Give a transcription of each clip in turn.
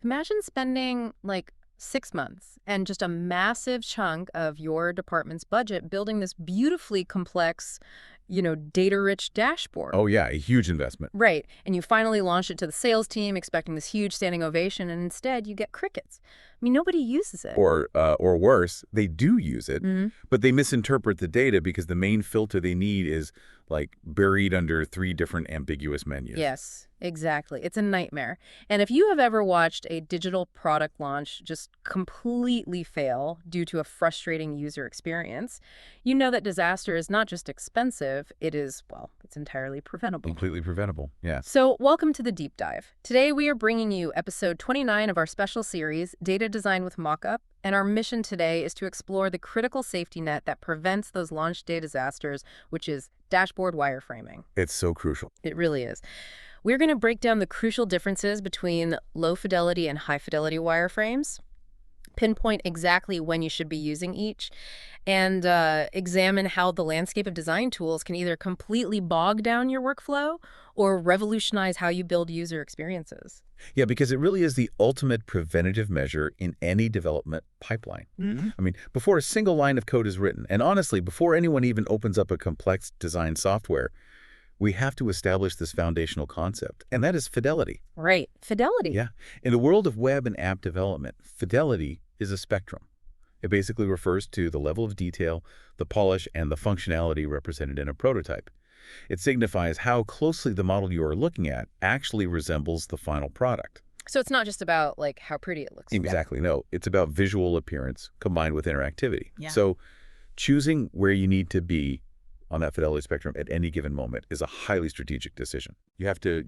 Imagine spending like 6 months and just a massive chunk of your department's budget building this beautifully complex, data-rich dashboard. Oh, yeah, a huge investment. Right. And you finally launch it to the sales team expecting this huge standing ovation, and instead you get crickets. I mean, nobody uses it. Or worse, they do use it, Mhm. but they misinterpret the data because the main filter they need is, like, buried under 3 different ambiguous menus. Yes, exactly. It's a nightmare. And if you have ever watched a digital product launch just completely fail due to a frustrating user experience, you know that disaster is not just expensive, it is, well, it's entirely preventable. Completely preventable, yeah. So, welcome to the deep dive. Today we are bringing you episode 29 of our special series, Data Design with Mockup, and our mission today is to explore the critical safety net that prevents those launch day disasters, which is dashboard wireframing. It's so crucial. It really is. We're going to break down the crucial differences between low-fidelity and high-fidelity wireframes, pinpoint exactly when you should be using each, and examine how the landscape of design tools can either completely bog down your workflow or revolutionize how you build user experiences. Yeah, because it really is the ultimate preventative measure in any development pipeline. I mean, before a single line of code is written, and honestly, before anyone even opens up a complex design software, we have to establish this foundational concept, and that is fidelity. Right. Fidelity. Yeah. In the world of web and app development, fidelity is a spectrum. It basically refers to the level of detail, the polish, and the functionality represented in a prototype. It signifies how closely the model you are looking at actually resembles the final product. So it's not just about like how pretty it looks. Exactly. No, it's about visual appearance combined with interactivity. Yeah. So choosing where you need to be on that fidelity spectrum at any given moment is a highly strategic decision. You have to,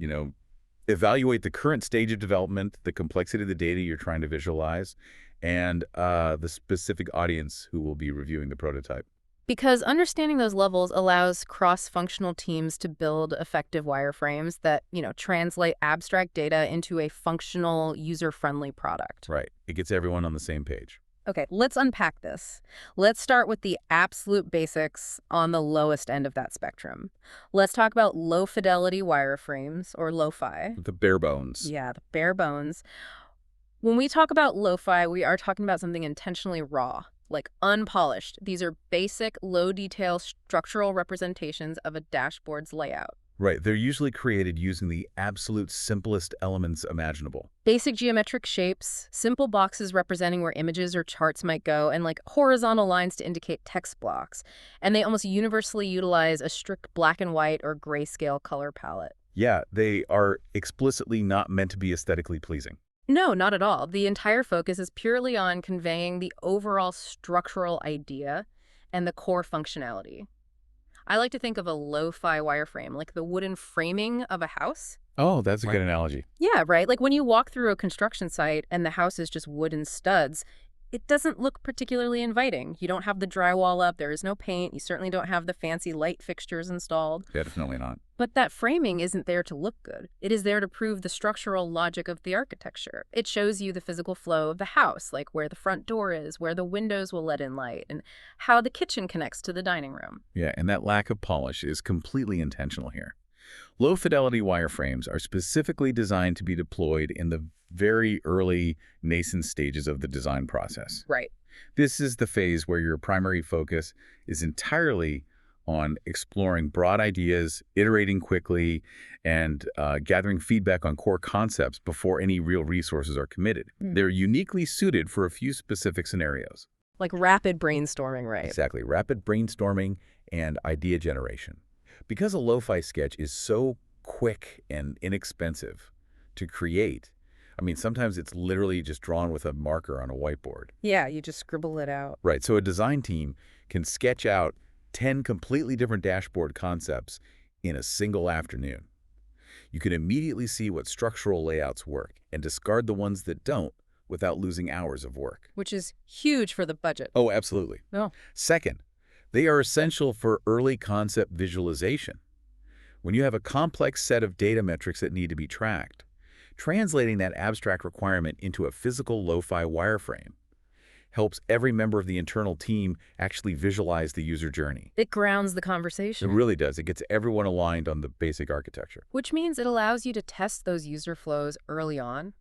evaluate the current stage of development, the complexity of the data you're trying to visualize, and the specific audience who will be reviewing the prototype. Because understanding those levels allows cross-functional teams to build effective wireframes that, translate abstract data into a functional, user-friendly product. Right. It gets everyone on the same page. Okay, let's unpack this. Let's start with the absolute basics on the lowest end of that spectrum. Let's talk about low-fidelity wireframes, or lo-fi. The bare bones. Yeah, the bare bones. When we talk about lo-fi, we are talking about something intentionally raw, like unpolished. These are basic, low-detail structural representations of a dashboard's layout. Right. They're usually created using the absolute simplest elements imaginable. Basic geometric shapes, simple boxes representing where images or charts might go, and like horizontal lines to indicate text blocks. And they almost universally utilize a strict black and white or grayscale color palette. Yeah, they are explicitly not meant to be aesthetically pleasing. No, not at all. The entire focus is purely on conveying the overall structural idea and the core functionality. I like to think of a lo-fi wireframe, like the wooden framing of a house. Oh, that's a good analogy. Yeah, right? Like when you walk through a construction site and the house is just wooden studs, it doesn't look particularly inviting. You don't have the drywall up, there is no paint, you certainly don't have the fancy light fixtures installed. Definitely not. But that framing isn't there to look good. It is there to prove the structural logic of the architecture. It shows you the physical flow of the house, like where the front door is, where the windows will let in light, and how the kitchen connects to the dining room. Yeah, and that lack of polish is completely intentional here. Low-fidelity wireframes are specifically designed to be deployed in the very early nascent stages of the design process. Right. This is the phase where your primary focus is entirely on exploring broad ideas, iterating quickly, and gathering feedback on core concepts before any real resources are committed. They're uniquely suited for a few specific scenarios. Like rapid brainstorming, right? Exactly. Rapid brainstorming and idea generation. Because a lo-fi sketch is so quick and inexpensive to create, I mean, sometimes it's literally just drawn with a marker on a whiteboard. Yeah, you just scribble it out. Right. So a design team can sketch out 10 completely different dashboard concepts in a single afternoon. You can immediately see what structural layouts work and discard the ones that don't without losing hours of work. Which is huge for the budget. Oh, absolutely. Oh. Second, they are essential for early concept visualization. When you have a complex set of data metrics that need to be tracked, translating that abstract requirement into a physical lo-fi wireframe helps every member of the internal team actually visualize the user journey. It grounds the It conversation. really does. It gets everyone aligned on the basic architecture. Which means it allows you to test those user flows early on.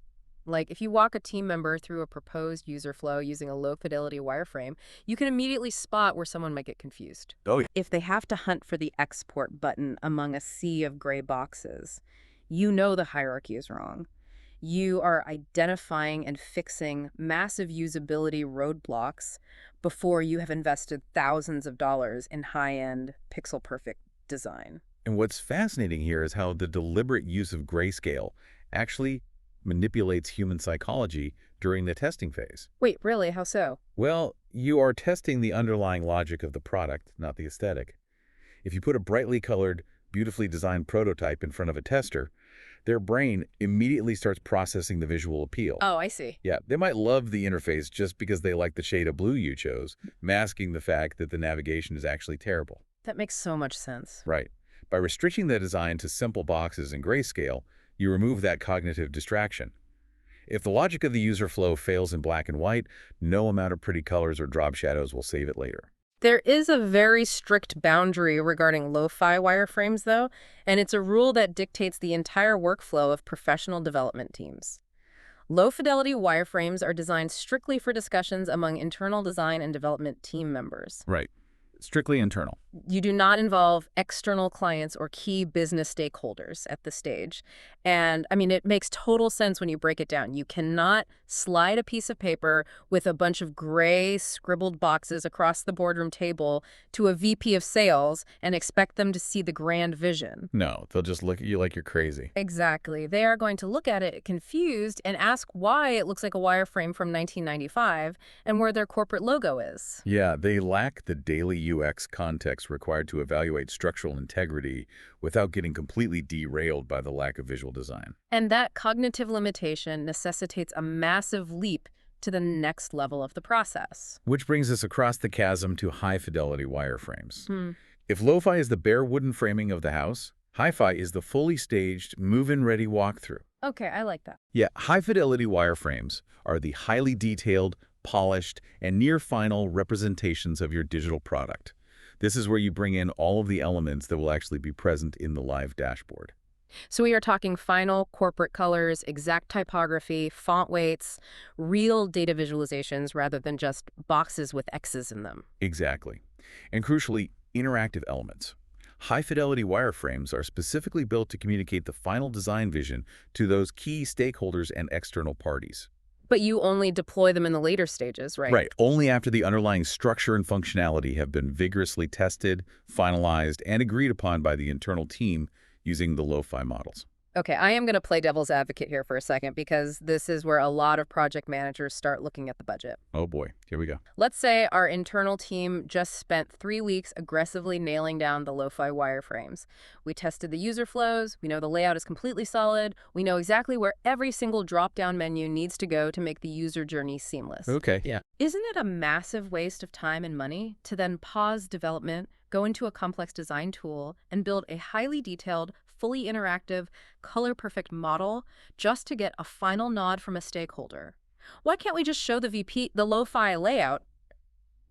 Like if you walk a team member through a proposed user flow using a low-fidelity wireframe, you can immediately spot where someone might get confused. Oh, yeah. If they have to hunt for the export button among a sea of gray boxes, you know the hierarchy is wrong. You are identifying and fixing massive usability roadblocks before you have invested thousands of dollars in high-end, pixel-perfect design. And what's fascinating here is how the deliberate use of grayscale actually manipulates human psychology during the testing phase. Wait, really? How so? Well, you are testing the underlying logic of the product, not the aesthetic. If you put a brightly colored, beautifully designed prototype in front of a tester, their brain immediately starts processing the visual appeal. Oh, I see. Yeah, they might love the interface just because they like the shade of blue you chose, masking the fact that the navigation is actually terrible. That makes so much sense. Right. By restricting the design to simple boxes and grayscale, you remove that cognitive distraction. If the logic of the user flow fails in black and white, no amount of pretty colors or drop shadows will save it later. There is a very strict boundary regarding lo-fi wireframes, though, and it's a rule that dictates the entire workflow of professional development teams. Low-fidelity wireframes are designed strictly for discussions among internal design and development team members. Right. Strictly internal. You do not involve external clients or key business stakeholders at this stage. And, I mean, it makes total sense when you break it down. You cannot slide a piece of paper with a bunch of gray scribbled boxes across the boardroom table to a VP of sales and expect them to see the grand vision. No, they'll just look at you like you're crazy. Exactly. They are going to look at it confused and ask why it looks like a wireframe from 1995 and where their corporate logo is. Yeah, they lack the daily UX context required to evaluate structural integrity without getting completely derailed by the lack of visual design. And that cognitive limitation necessitates a massive leap to the next level of the process. Which brings us across the chasm to high-fidelity wireframes. Hmm. If lo-fi is the bare wooden framing of the house, hi-fi is the fully staged, move-in-ready walkthrough. Okay, I like that. Yeah, high-fidelity wireframes are the highly detailed, polished, and near-final representations of your digital product. This is where you bring in all of the elements that will actually be present in the live dashboard. So we are talking final corporate colors, exact typography, font weights, real data visualizations rather than just boxes with X's in them. Exactly. And crucially, interactive elements. High-fidelity wireframes are specifically built to communicate the final design vision to those key stakeholders and external parties. But you only deploy them in the later stages, right? Right, only after the underlying structure and functionality have been vigorously tested, finalized, and agreed upon by the internal team using the lo-fi models. Okay, I am going to play devil's advocate here for a second because this is where a lot of project managers start looking at the budget. Oh boy, here we go. Let's say our internal team just spent 3 weeks aggressively nailing down the lo-fi wireframes. We tested the user flows, we know the layout is completely solid, we know exactly where every single drop-down menu needs to go to make the user journey seamless. Okay, yeah. Isn't it a massive waste of time and money to then pause development, go into a complex design tool, and build a highly detailed, fully interactive, color-perfect model just to get a final nod from a stakeholder? Why can't we just show the VP the lo-fi layout,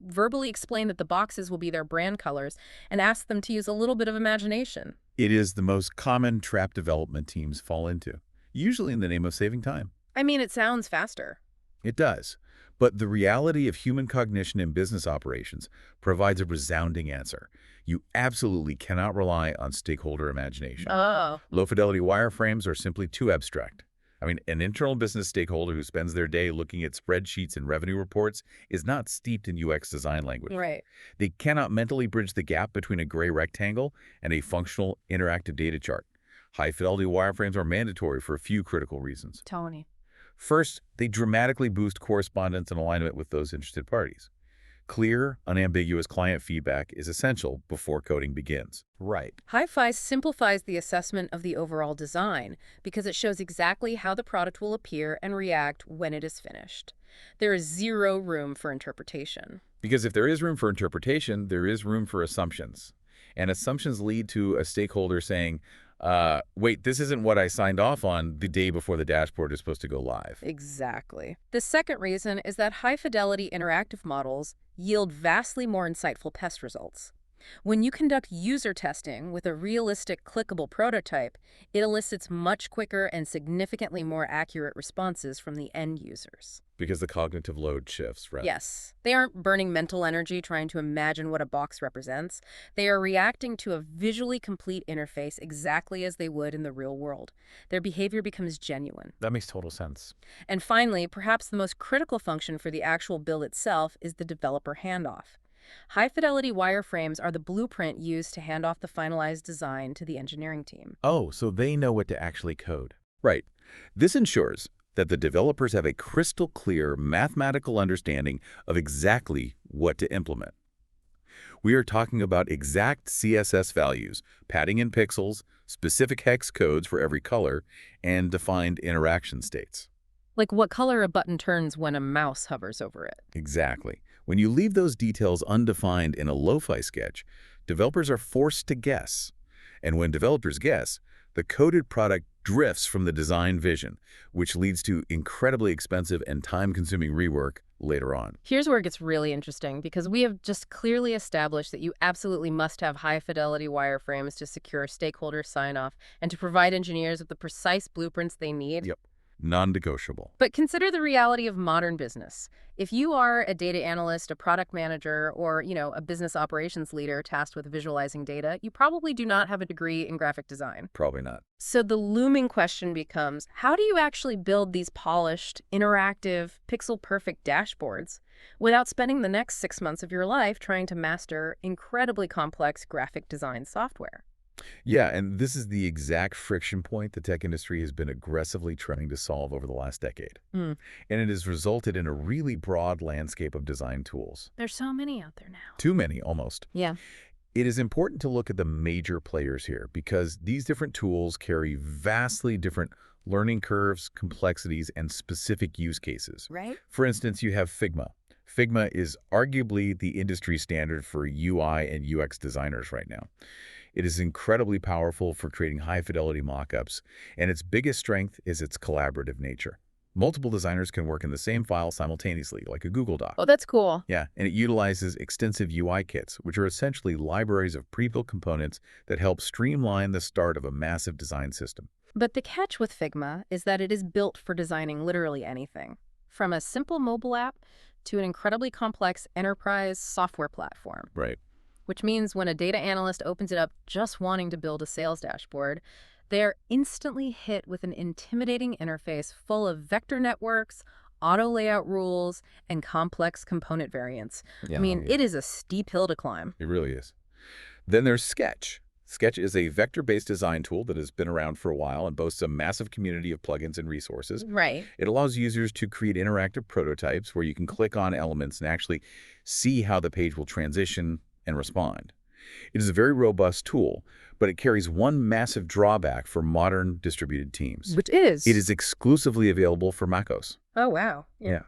verbally explain that the boxes will be their brand colors, and ask them to use a little bit of imagination? It is the most common trap development teams fall into, usually in the name of saving time. I mean, it sounds faster. It does. But the reality of human cognition in business operations provides a resounding answer. You absolutely cannot rely on stakeholder imagination. Oh. Low-fidelity wireframes are simply too abstract. I mean, an internal business stakeholder who spends their day looking at spreadsheets and revenue reports is not steeped in UX design language. Right. They cannot mentally bridge the gap between a gray rectangle and a functional interactive data chart. High-fidelity wireframes are mandatory for a few critical reasons. Tony. First, they dramatically boost correspondence and alignment with those interested parties. Clear, unambiguous client feedback is essential before coding begins. Right. Hi-Fi simplifies the assessment of the overall design because it shows exactly how the product will appear and react when it is finished. There is zero room for interpretation. Because if there is room for interpretation, there is room for assumptions. And assumptions lead to a stakeholder saying, wait, this isn't what I signed off on the day before the dashboard is supposed to go live. Exactly. The second reason is that high-fidelity interactive models yield vastly more insightful test results. When you conduct user testing with a realistic clickable prototype, it elicits much quicker and significantly more accurate responses from the end users. Because the cognitive load shifts, right? Yes, they aren't burning mental energy trying to imagine what a box represents. They are reacting to a visually complete interface exactly as they would in the real world. Their behavior becomes genuine. That makes total sense. And finally, perhaps the most critical function for the actual build itself is the developer handoff. High-fidelity wireframes are the blueprint used to hand off the finalized design to the engineering team. Oh, so they know what to actually code. Right. This ensures that the developers have a crystal clear mathematical understanding of exactly what to implement. We are talking about exact CSS values, padding in pixels, specific hex codes for every color, and defined interaction states. Like what color a button turns when a mouse hovers over it. Exactly. When you leave those details undefined in a lo-fi sketch, developers are forced to guess. And when developers guess, the coded product drifts from the design vision, which leads to incredibly expensive and time-consuming rework later on. Here's where it gets really interesting, because we have just clearly established that you absolutely must have high-fidelity wireframes to secure stakeholder sign-off and to provide engineers with the precise blueprints they need. Yep. Non-negotiable. But consider the reality of modern business. If you are a data analyst, a product manager, or, a business operations leader tasked with visualizing data, you probably do not have a degree in graphic design. Probably not. So the looming question becomes, how do you actually build these polished, interactive, pixel-perfect dashboards without spending the next 6 months of your life trying to master incredibly complex graphic design software? Yeah, and this is the exact friction point the tech industry has been aggressively trying to solve over the last decade. Mm. And it has resulted in a really broad landscape of design tools. There's so many out there now. Too many, almost. Yeah. It is important to look at the major players here because these different tools carry vastly different learning curves, complexities, and specific use cases. Right? For instance, you have Figma. Figma is arguably the industry standard for UI and UX designers right now. It is incredibly powerful for creating high-fidelity mockups, and its biggest strength is its collaborative nature. Multiple designers can work in the same file simultaneously, like a Google Doc. Oh, that's cool. Yeah, and it utilizes extensive UI kits, which are essentially libraries of pre-built components that help streamline the start of a massive design system. But the catch with Figma is that it is built for designing literally anything, from a simple mobile app to an incredibly complex enterprise software platform. Right. Which means when a data analyst opens it up just wanting to build a sales dashboard, they are instantly hit with an intimidating interface full of vector networks, auto layout rules, and complex component variants. Yeah, It is a steep hill to climb. It really is. Then there's Sketch. Sketch is a vector-based design tool that has been around for a while and boasts a massive community of plugins and resources. Right. It allows users to create interactive prototypes where you can click on elements and actually see how the page will transition and respond. It is a very robust tool, but it carries one massive drawback for modern distributed teams. Which is? It is exclusively available for macOS. Oh, wow. Yeah.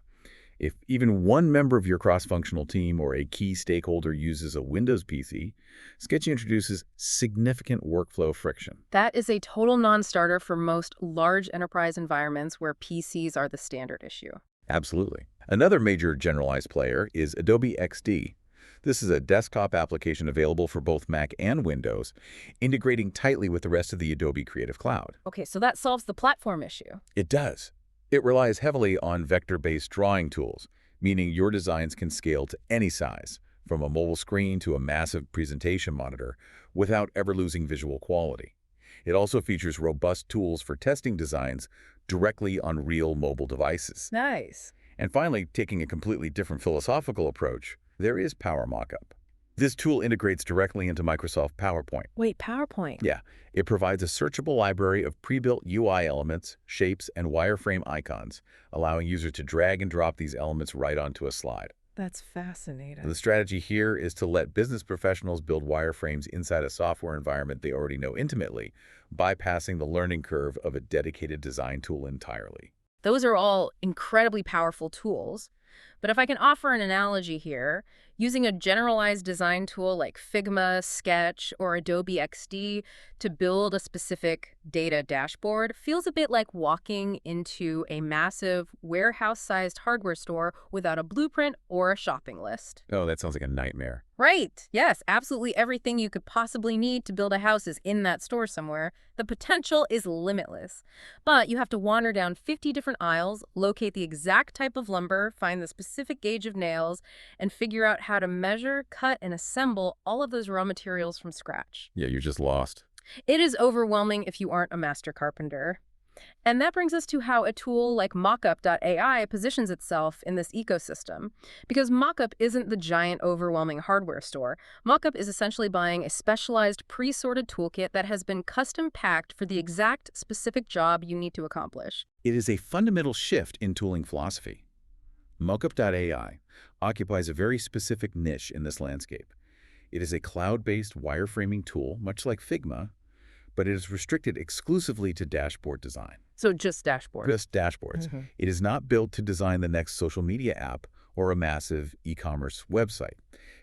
If even one member of your cross-functional team or a key stakeholder uses a Windows PC, Sketch introduces significant workflow friction. That is a total non-starter for most large enterprise environments where PCs are the standard issue. Absolutely. Another major generalized player is Adobe XD. This is a desktop application available for both Mac and Windows, integrating tightly with the rest of the Adobe Creative Cloud. Okay, so that solves the platform issue. It does. It relies heavily on vector-based drawing tools, meaning your designs can scale to any size, from a mobile screen to a massive presentation monitor, without ever losing visual quality. It also features robust tools for testing designs directly on real mobile devices. Nice. And finally, taking a completely different philosophical approach, there is Power Mockup. This tool integrates directly into Microsoft PowerPoint. Wait, PowerPoint? Yeah, it provides a searchable library of pre-built UI elements, shapes, and wireframe icons, allowing users to drag and drop these elements right onto a slide. That's fascinating. The strategy here is to let business professionals build wireframes inside a software environment they already know intimately, bypassing the learning curve of a dedicated design tool entirely. Those are all incredibly powerful tools. But if I can offer an analogy here, using a generalized design tool like Figma, Sketch, or Adobe XD to build a specific data dashboard feels a bit like walking into a massive warehouse-sized hardware store without a blueprint or a shopping list. Oh, that sounds like a nightmare. Right. Yes, absolutely everything you could possibly need to build a house is in that store somewhere. The potential is limitless. But you have to wander down 50 different aisles, locate the exact type of lumber, find the specific gauge of nails, and figure out how to measure, cut, and assemble all of those raw materials from scratch. Yeah, you're just lost. It is overwhelming if you aren't a master carpenter. And that brings us to how a tool like Mockup.ai positions itself in this ecosystem. Because Mockup isn't the giant, overwhelming hardware store. Mockup is essentially buying a specialized, pre-sorted toolkit that has been custom-packed for the exact specific job you need to accomplish. It is a fundamental shift in tooling philosophy. Mockup.ai occupies a very specific niche in this landscape. It is a cloud-based wireframing tool, much like Figma, but it is restricted exclusively to dashboard design. So just dashboards. Just dashboards. It is not built to design the next social media app or a massive e-commerce website.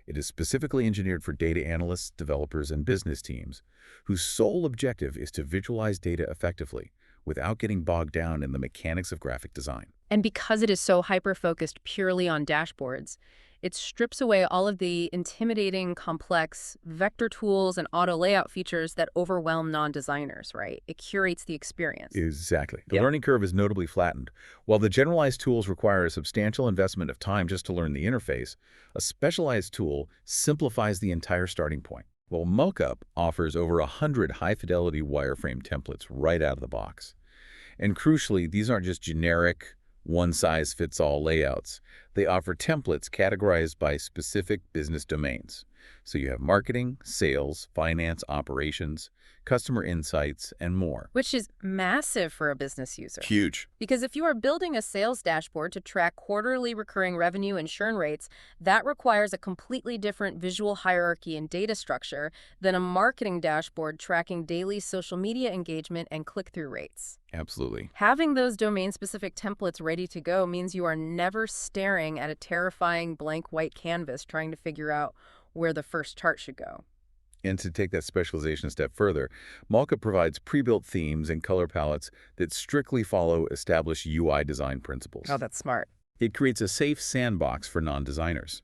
It is specifically engineered for data analysts, developers, and business teams whose sole objective is to visualize data effectively without getting bogged down in the mechanics of graphic design. And because it is so hyper-focused purely on dashboards, it strips away all of the intimidating, complex vector tools and auto layout features that overwhelm non-designers, right? It curates the experience. Exactly. The learning curve is notably flattened. While the generalized tools require a substantial investment of time just to learn the interface, a specialized tool simplifies the entire starting point. Well, Mockup offers over 100 high-fidelity wireframe templates right out of the box. And crucially, these aren't just generic, one-size-fits-all layouts. They offer templates categorized by specific business domains. So you have marketing, sales, finance, operations, customer insights, and more. Which is massive for a business user. Huge. Because if you are building a sales dashboard to track quarterly recurring revenue and churn rates, that requires a completely different visual hierarchy and data structure than a marketing dashboard tracking daily social media engagement and click-through rates. Absolutely. Having those domain-specific templates ready to go means you are never staring at a terrifying blank white canvas trying to figure out where the first chart should go. And to take that specialization a step further, Mockup provides pre-built themes and color palettes that strictly follow established UI design principles. Oh, that's smart. It creates a safe sandbox for non-designers.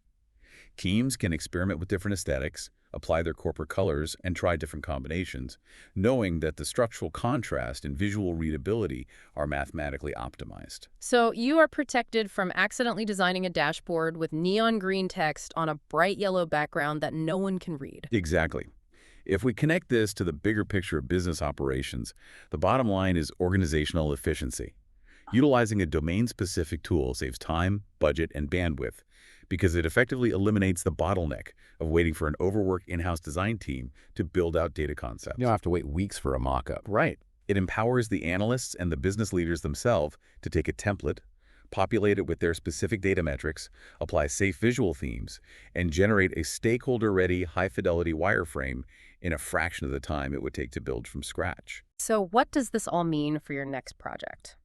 Teams can experiment with different aesthetics, apply their corporate colors, and try different combinations, knowing that the structural contrast and visual readability are mathematically optimized. So you are protected from accidentally designing a dashboard with neon green text on a bright yellow background that no one can read. Exactly. If we connect this to the bigger picture of business operations, the bottom line is organizational efficiency. Utilizing a domain-specific tool saves time, budget, and bandwidth because it effectively eliminates the bottleneck of waiting for an overworked in-house design team to build out data concepts. You don't have to wait weeks for a mock-up. Right. It empowers the analysts and the business leaders themselves to take a template, populate it with their specific data metrics, apply safe visual themes, and generate a stakeholder-ready, high-fidelity wireframe in a fraction of the time it would take to build from scratch. So what does this all mean for your next project?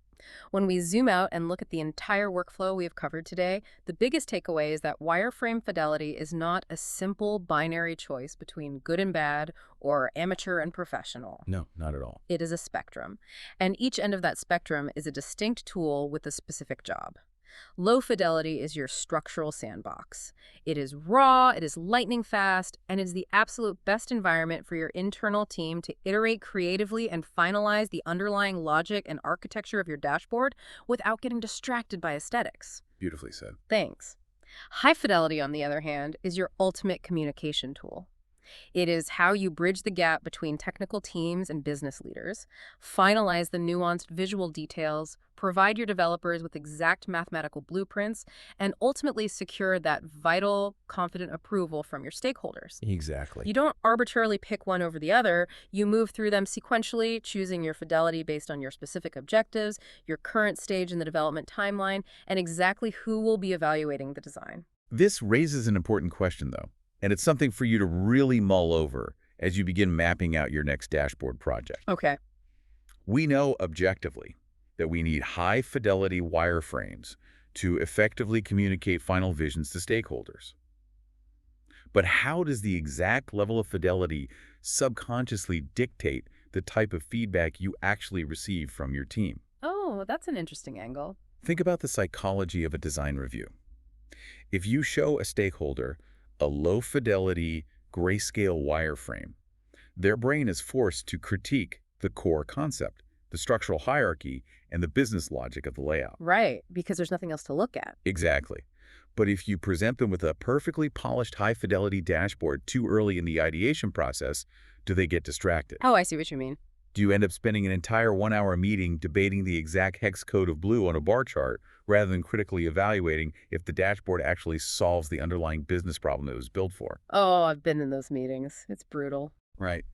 When we zoom out and look at the entire workflow we have covered today, the biggest takeaway is that wireframe fidelity is not a simple binary choice between good and bad or amateur and professional. No, not at all. It is a spectrum, and each end of that spectrum is a distinct tool with a specific job. Low fidelity is your structural sandbox. It is raw, it is lightning fast, and it is the absolute best environment for your internal team to iterate creatively and finalize the underlying logic and architecture of your dashboard without getting distracted by aesthetics. Beautifully said. Thanks. High fidelity, on the other hand, is your ultimate communication tool. It is how you bridge the gap between technical teams and business leaders, finalize the nuanced visual details, provide your developers with exact mathematical blueprints, and ultimately secure that vital, confident approval from your stakeholders. Exactly. You don't arbitrarily pick one over the other. You move through them sequentially, choosing your fidelity based on your specific objectives, your current stage in the development timeline, and exactly who will be evaluating the design. This raises an important question, though. And it's something for you to really mull over as you begin mapping out your next dashboard project. Okay. We know objectively that we need high-fidelity wireframes to effectively communicate final visions to stakeholders. But how does the exact level of fidelity subconsciously dictate the type of feedback you actually receive from your team? Oh, that's an interesting angle. Think about the psychology of a design review. If you show a stakeholder a low-fidelity, grayscale wireframe, their brain is forced to critique the core concept, the structural hierarchy, and the business logic of the layout. Right, because there's nothing else to look at. Exactly. But if you present them with a perfectly polished high-fidelity dashboard too early in the ideation process, do they get distracted? Oh, I see what you mean. Do you end up spending an entire one-hour meeting debating the exact hex code of blue on a bar chart rather than critically evaluating if the dashboard actually solves the underlying business problem it was built for? Oh, I've been in those meetings. It's brutal. Right.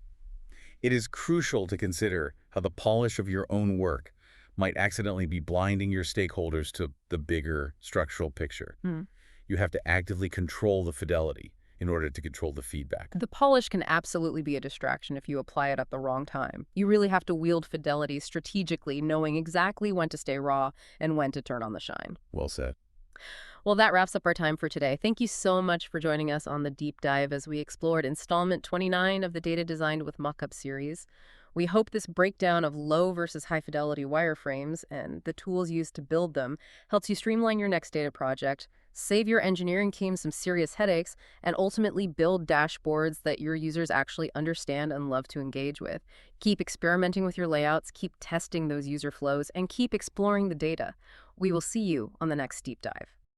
It is crucial to consider how the polish of your own work might accidentally be blinding your stakeholders to the bigger structural picture. Hmm. You have to actively control the fidelity in order to control the feedback. The polish can absolutely be a distraction if you apply it at the wrong time. You really have to wield fidelity strategically, knowing exactly when to stay raw and when to turn on the shine. Well said. Well, that wraps up our time for today. Thank you so much for joining us on the deep dive as we explored installment 29 of the Data Designed with Mockup series. We hope this breakdown of low versus high fidelity wireframes and the tools used to build them helps you streamline your next data project, save your engineering team some serious headaches, and ultimately build dashboards that your users actually understand and love to engage with. Keep experimenting with your layouts, keep testing those user flows, and keep exploring the data. We will see you on the next deep dive.